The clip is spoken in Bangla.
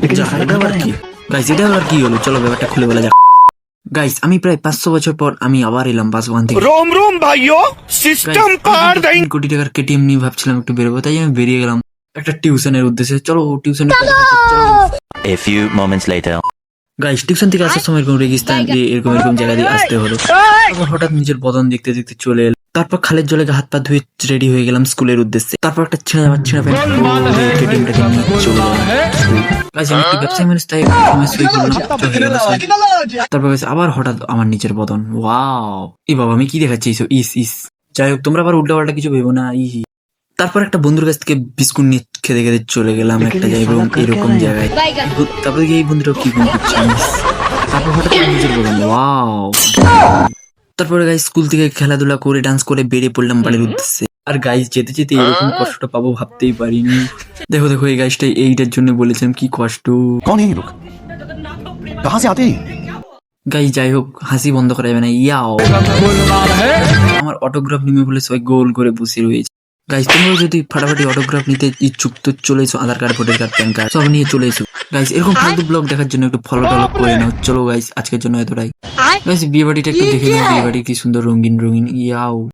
এটা আবার কি গাইস, এটা আবার কি হলো? চলো ব্যাপারটা খুলে বলা যাক। গাইস, আমি প্রায় 500 বছর পর আমি আবার এলাম বাসবান থেকে। रोम रोम भाइयों सिस्टम पार 3 কোটি টাকার কেটিএম নিয়ে ভাবছিলাম একটু বেরোবো, তাই আমি বেরিয়ে গেলাম একটা টিউশনের উদ্দেশ্যে। চলো tuition. A few moments later. Guys, tuition থেকে আসার সময় এরকম রেগিস্তান দিয়ে এরকম জায়গা দিয়ে আসতে হলো। তারপর হঠাৎ নিজের বদন দেখতে দেখতে চলে এলো। তারপর খালের জলে হাত পা ধুয়ে রেডি হয়ে গেলাম স্কুলের উদ্দেশ্যে। তারপর একটা ছেঁড়া প্যান্ট কেটিএমটাকে নিয়ে চলে গেলাম। গাইস, আমি একটু ব্যবসায়ী মানুষ, তাই সময় সই করলাম, চলে গেল সই। তারপর গাইস আবার হঠাৎ আমার নিচের বদন, ওয়াও এ বাবা আমি কি দেখাচ্ছি এইসব, ইস। যাই হোক, তোমরা আবার উল্টা পাল্টা কিছু ভেবো না। তারপর একটা বন্ধুর কাছ থেকে বিস্কুট নিয়ে খেতে খেতে চলে গেলাম একটা জায়গায়, এরকম জায়গায়। তারপরে এই বন্ধুটা কি গুণ করছে, তারপর হঠাৎ আমার নিজের বদন, ওয়াও। তারপরে গাইস স্কুল থেকে খেলাধুলা করে ডান্স করে বেরিয়ে পড়লাম বাড়ির উদ্দেশ্যে। আর গাইস যেতে যেতে এরকম কষ্টটা পাবো ভাবতেই পারিনি। দেখো এই গাইসটা এইটার জন্য বলেছিলাম কি কষ্ট। कौन है ये लोग? कहाँ से आते हैं? গাইস যাই হোক, হাসি বন্ধ করা যাবে না। ইয়াও, আমার অটোগ্রাফ নিবে বলে সবাই গোল করে বসে রয়েছে। গাইস, তোমরা যদি ফাটাফাটি অটোগ্রাফ নিতে ইচ্ছুক তো চলে এসো, Aadhaar card, voter card, PAN card সব নিয়ে চলে এসো। গাইস, এরকম ফালতু ব্লগ দেখার জন্য একটু ফলো টলো করে নাও। চলো গাইস, আজকের জন্য এতটাই। গাইস, বিয়ে বাড়িটা একটু দেখে নাও, বিয়ে বাড়ি কি সুন্দর রঙিন, ইয়াও।